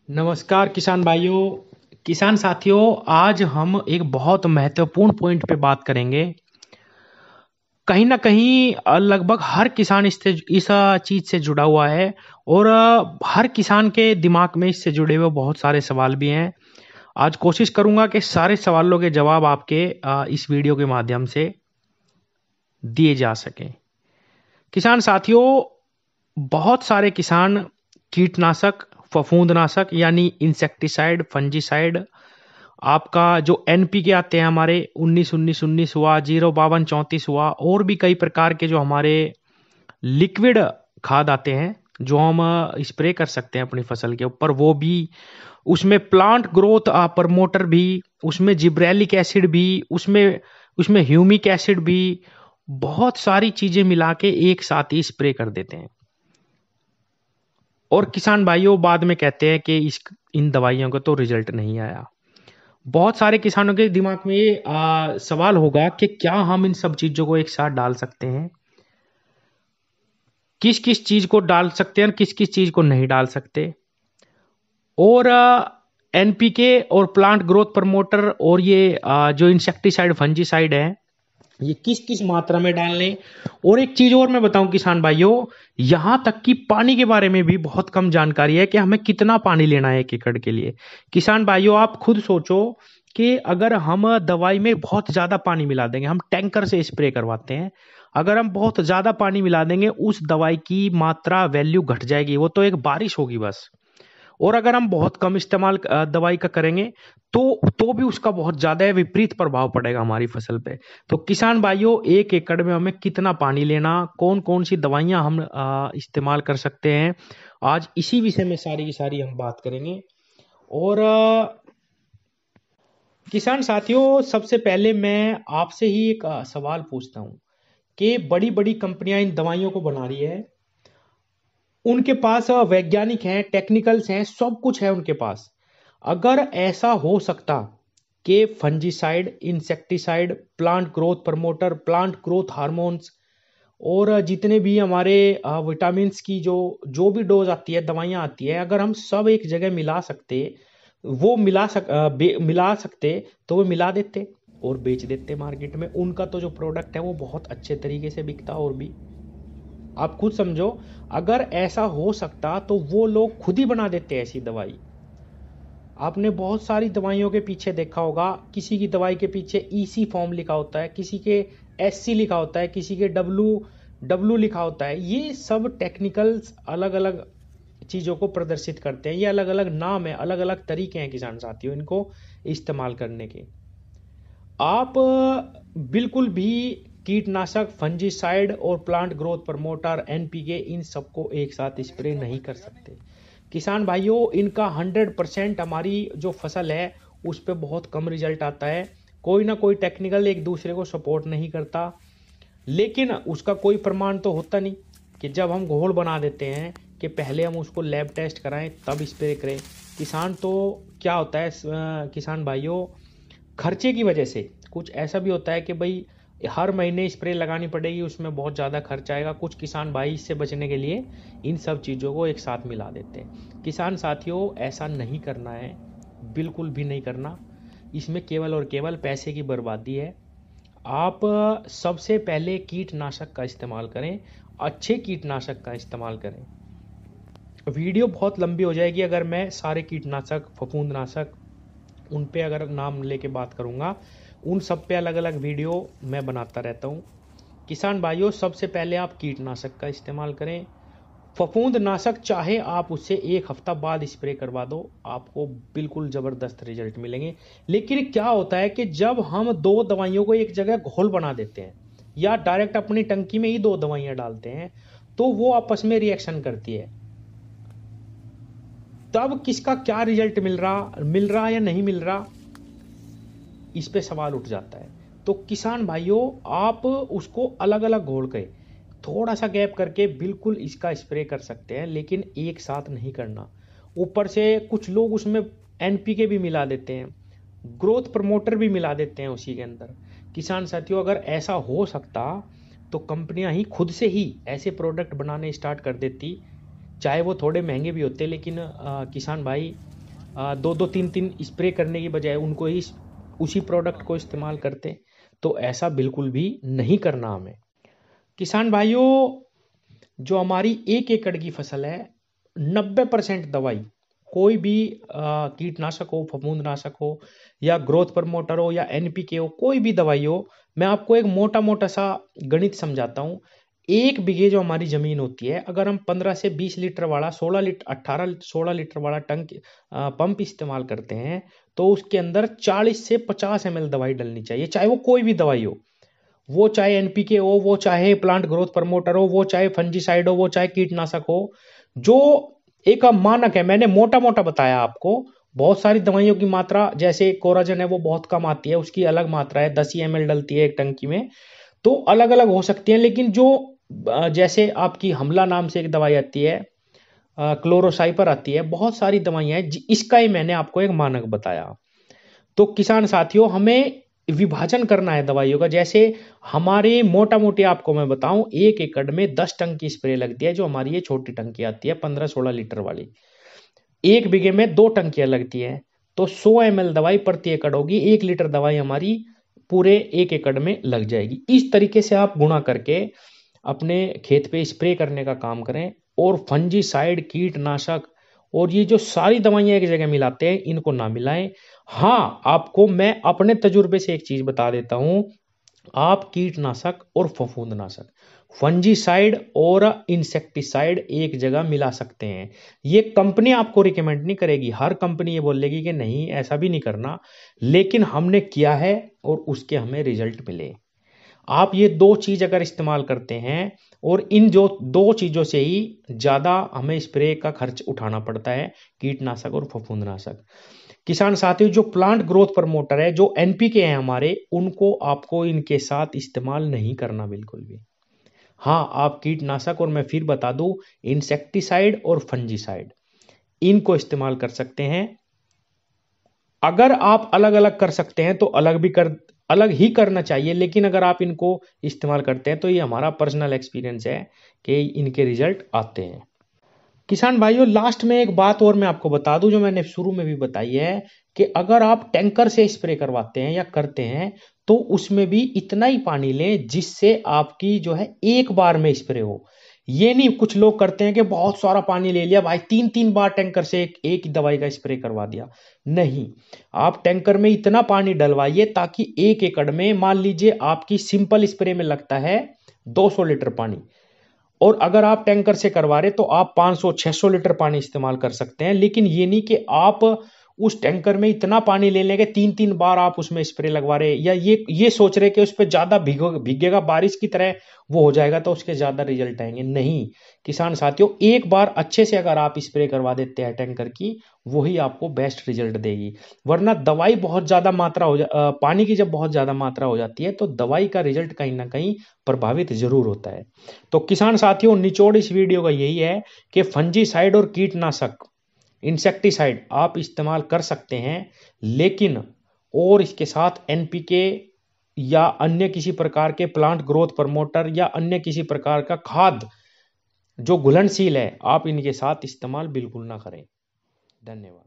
नमस्कार किसान भाइयों, किसान साथियों। आज हम एक बहुत महत्वपूर्ण पॉइंट पे बात करेंगे। कहीं ना कहीं लगभग हर किसान इस चीज से जुड़ा हुआ है और हर किसान के दिमाग में इससे जुड़े हुए बहुत सारे सवाल भी हैं। आज कोशिश करूंगा कि सारे सवालों के जवाब आपके इस वीडियो के माध्यम से दिए जा सकें। किसान साथियों, बहुत सारे किसान कीटनाशक, फफूंदनाशक यानी इंसेक्टिसाइड, फंजीसाइड, आपका जो एनपीके आते हैं हमारे 19-19-19 हुआ, 052-34 हुआ, और भी कई प्रकार के जो हमारे लिक्विड खाद आते हैं जो हम स्प्रे कर सकते हैं अपनी फसल के ऊपर, वो भी, उसमें प्लांट ग्रोथ प्रमोटर भी, उसमें जिब्रेलिक एसिड भी, उसमें उसमें ह्यूमिक एसिड भी, बहुत सारी चीजें मिला के एक साथ ही स्प्रे कर देते हैं। और किसान भाइयों बाद में कहते हैं कि इन दवाइयों का तो रिजल्ट नहीं आया। बहुत सारे किसानों के दिमाग में ये सवाल होगा कि क्या हम इन सब चीजों को एक साथ डाल सकते हैं, किस किस चीज को डाल सकते हैं, किस किस चीज को नहीं डाल सकते, और एनपीके और प्लांट ग्रोथ प्रमोटर और ये जो इंसेक्टिसाइड, फंजीसाइड है, ये किस किस मात्रा में डालने। और एक चीज और मैं बताऊं किसान भाइयों, यहां तक कि पानी के बारे में भी बहुत कम जानकारी है कि हमें कितना पानी लेना है 1 एकड़ के लिए। किसान भाइयों आप खुद सोचो कि अगर हम दवाई में बहुत ज्यादा पानी मिला देंगे, हम टैंकर से स्प्रे करवाते हैं, अगर हम बहुत ज्यादा पानी मिला देंगे उस दवाई की मात्रा, वैल्यू घट जाएगी, वो तो एक बारिश होगी बस। और अगर हम बहुत कम इस्तेमाल दवाई का करेंगे तो भी उसका बहुत ज्यादा विपरीत प्रभाव पड़ेगा हमारी फसल पे। तो किसान भाइयों, 1 एकड़ में हमें कितना पानी लेना, कौन कौन सी दवाइयां हम इस्तेमाल कर सकते हैं, आज इसी विषय में सारी की सारी हम बात करेंगे। और किसान साथियों, सबसे पहले मैं आपसे ही एक सवाल पूछता हूं कि बड़ी बड़ी कंपनियां इन दवाइयों को बना रही है, उनके पास वैज्ञानिक हैं, टेक्निकल्स हैं, सब कुछ है उनके पास। अगर ऐसा हो सकता कि fungicide, insecticide, plant growth promoter, plant growth hormones, और जितने भी हमारे विटामिन्स की जो जो भी डोज आती है, दवाइयां आती है, अगर हम सब एक जगह मिला सकते, वो मिला सकते, तो वो मिला देते और बेच देते मार्केट में। उनका तो जो प्रोडक्ट है वो बहुत अच्छे तरीके से बिकता। और भी आप खुद समझो, अगर ऐसा हो सकता तो वो लोग खुद ही बना देते ऐसी दवाई। आपने बहुत सारी दवाइयों के पीछे देखा होगा, किसी की दवाई के पीछे ईसी फॉर्म लिखा होता है, किसी के एससी लिखा होता है, किसी के डब्ल्यू डब्ल्यू लिखा होता है। ये सब टेक्निकल्स अलग अलग चीजों को प्रदर्शित करते हैं, ये अलग अलग नाम है, अलग अलग तरीके हैं किसान साथियों इनको इस्तेमाल करने के। आप बिल्कुल भी कीटनाशक, फंजीसाइड और प्लांट ग्रोथ प्रमोटर, एनपीके, इन सबको एक साथ स्प्रे नहीं कर सकते। किसान भाइयों, इनका 100% हमारी जो फसल है उस पर बहुत कम रिजल्ट आता है। कोई ना कोई टेक्निकल एक दूसरे को सपोर्ट नहीं करता, लेकिन उसका कोई प्रमाण तो होता नहीं कि जब हम घोल बना देते हैं कि पहले हम उसको लैब टेस्ट कराएं तब स्प्रे करें। किसान तो क्या होता है किसान भाइयों, खर्चे की वजह से कुछ ऐसा भी होता है कि भाई हर महीने स्प्रे लगानी पड़ेगी, उसमें बहुत ज़्यादा खर्च आएगा। कुछ किसान भाई इससे बचने के लिए इन सब चीज़ों को एक साथ मिला देते हैं। किसान साथियों, ऐसा नहीं करना है, बिल्कुल भी नहीं करना। इसमें केवल और केवल पैसे की बर्बादी है। आप सबसे पहले कीटनाशक का इस्तेमाल करें, अच्छे कीटनाशक का इस्तेमाल करें। वीडियो बहुत लंबी हो जाएगी अगर मैं सारे कीटनाशक, फफूंदनाशक, उन पे अगर नाम लेके बात करूंगा। उन सब पे अलग अलग वीडियो मैं बनाता रहता हूँ। किसान भाइयों, सबसे पहले आप कीटनाशक का इस्तेमाल करें। फफूंदनाशक चाहे आप उससे 1 हफ्ता बाद स्प्रे करवा दो, आपको बिल्कुल ज़बरदस्त रिजल्ट मिलेंगे। लेकिन क्या होता है कि जब हम दो दवाइयों को एक जगह घोल बना देते हैं या डायरेक्ट अपनी टंकी में ही दो दवाइयां डालते हैं, तो वो आपस में रिएक्शन करती है। तब किसका क्या रिजल्ट मिल रहा या नहीं मिल रहा, इस पे सवाल उठ जाता है। तो किसान भाइयों, आप उसको अलग अलग घोल के थोड़ा सा गैप करके बिल्कुल इसका स्प्रे कर सकते हैं, लेकिन एक साथ नहीं करना। ऊपर से कुछ लोग उसमें एनपीके भी मिला देते हैं, ग्रोथ प्रमोटर भी मिला देते हैं उसी के अंदर। किसान साथियों, अगर ऐसा हो सकता तो कंपनियां ही खुद से ही ऐसे प्रोडक्ट बनाने स्टार्ट कर देती चाहे वो थोड़े महंगे भी होते हैं, लेकिन किसान भाई 2-2 3-3 स्प्रे करने की बजाय उनको ही उसी प्रोडक्ट को इस्तेमाल करते। तो ऐसा बिल्कुल भी नहीं करना हमें। किसान भाइयों, जो हमारी 1 एकड़ की फसल है, 90% दवाई, कोई भी कीटनाशक हो, फफूंदनाशक हो, या ग्रोथ प्रमोटर हो, या एनपीके हो, कोई भी दवाई हो, मैं आपको एक मोटा मोटा सा गणित समझाता हूँ। 1 बीघे जो हमारी जमीन होती है, अगर हम 15 से 20 लीटर वाला 16 लीटर वाला पंप इस्तेमाल करते हैं, तो उसके अंदर 40 से 50 ml दवाई डलनी चाहिए, चाहे वो कोई भी दवाई हो। वो चाहे एनपीके हो, वो चाहे प्लांट ग्रोथ प्रमोटर हो, वो चाहे फंजीसाइड हो, वो चाहे कीटनाशक हो। जो एक मानक है, मैंने मोटा मोटा बताया आपको। बहुत सारी दवाइयों की मात्रा, जैसे कोराजन है, वो बहुत कम आती है, उसकी अलग मात्रा है, 10 ml डलती है एक टंकी में। तो अलग अलग हो सकती हैं, लेकिन जो जैसे आपकी हमला नाम से एक दवाई आती है, क्लोरोसाइपर आती है, बहुत सारी दवाइयां हैं, इसका ही मैंने आपको एक मानक बताया। तो किसान साथियों, हमें विभाजन करना है दवाइयों का। जैसे हमारे मोटा मोटी आपको मैं बताऊं, 1 एकड़ में 10 टंकी स्प्रे लगती है, जो हमारी ये छोटी टंकी आती है 15-16 लीटर वाली। 1 बीघे में 2 टंकियां लगती हैं, तो 100 ml दवाई प्रति एकड़ होगी। 1 लीटर दवाई हमारी पूरे 1 एकड़ में लग जाएगी। इस तरीके से आप गुणा करके अपने खेत पे स्प्रे करने का काम करें। और फंजीसाइड, कीटनाशक और ये जो सारी दवाइयां एक जगह मिलाते हैं, इनको ना मिलाएं। हाँ, आपको मैं अपने तजुर्बे से एक चीज बता देता हूं। आप कीटनाशक और फफूंदनाशक, फंजीसाइड और इंसेक्टिसाइड एक जगह मिला सकते हैं। ये कंपनी आपको रिकमेंड नहीं करेगी, हर कंपनी ये बोलेगी कि नहीं, ऐसा भी नहीं करना, लेकिन हमने किया है और उसके हमें रिजल्ट मिले। आप ये 2 चीज अगर इस्तेमाल करते हैं, और इन जो 2 चीजों से ही ज्यादा हमें स्प्रे का खर्च उठाना पड़ता है, कीटनाशक और फफूंदनाशक। किसान साथियों, जो प्लांट ग्रोथ प्रमोटर है, जो एनपीके हैं हमारे, उनको आपको इनके साथ इस्तेमाल नहीं करना बिल्कुल भी। हाँ, आप कीटनाशक, और मैं फिर बता दूं, इंसेक्टिसाइड और फंजीसाइड, इनको इस्तेमाल कर सकते हैं। अगर आप अलग अलग कर सकते हैं तो अलग ही करना चाहिए, लेकिन अगर आप इनको इस्तेमाल करते हैं, तो ये हमारा पर्सनल एक्सपीरियंस है कि इनके रिजल्ट आते हैं। किसान भाइयों, लास्ट में एक बात और मैं आपको बता दूं, जो मैंने शुरू में भी बताई है, कि अगर आप टैंकर से स्प्रे करवाते हैं या करते हैं, तो उसमें भी इतना ही पानी लें जिससे आपकी जो है एक बार में स्प्रे हो। ये नहीं, कुछ लोग करते हैं कि बहुत सारा पानी ले लिया भाई, 3-3 बार टैंकर से एक ही दवाई का स्प्रे करवा दिया। नहीं, आप टैंकर में इतना पानी डलवाइए ताकि 1 एकड़ में, मान लीजिए आपकी सिंपल स्प्रे में लगता है 200 लीटर पानी, और अगर आप टैंकर से करवा रहे तो आप 500-600 लीटर पानी इस्तेमाल कर सकते हैं। लेकिन ये नहीं कि आप उस टैंकर में इतना पानी ले लेंगे, 3-3 बार आप उसमें स्प्रे लगवा रहे, या ये सोच रहे कि उस पर ज्यादा भीगेगा, बारिश की तरह वो हो जाएगा, तो उसके ज्यादा रिजल्ट आएंगे। नहीं किसान साथियों, एक बार अच्छे से अगर आप स्प्रे करवा देते हैं टैंकर की, वही आपको बेस्ट रिजल्ट देगी। वरना दवाई बहुत ज्यादा मात्रा पानी की जब बहुत ज्यादा मात्रा हो जाती है, तो दवाई का रिजल्ट कहीं ना कहीं प्रभावित जरूर होता है। तो किसान साथियों, निचोड़ इस वीडियो का यही है कि फंजीसाइड और कीटनाशक, इंसेक्टिसाइड आप इस्तेमाल कर सकते हैं, लेकिन और इसके साथ एनपीके या अन्य किसी प्रकार के प्लांट ग्रोथ प्रमोटर या अन्य किसी प्रकार का खाद जो घुलनशील है, आप इनके साथ इस्तेमाल बिल्कुल ना करें। धन्यवाद।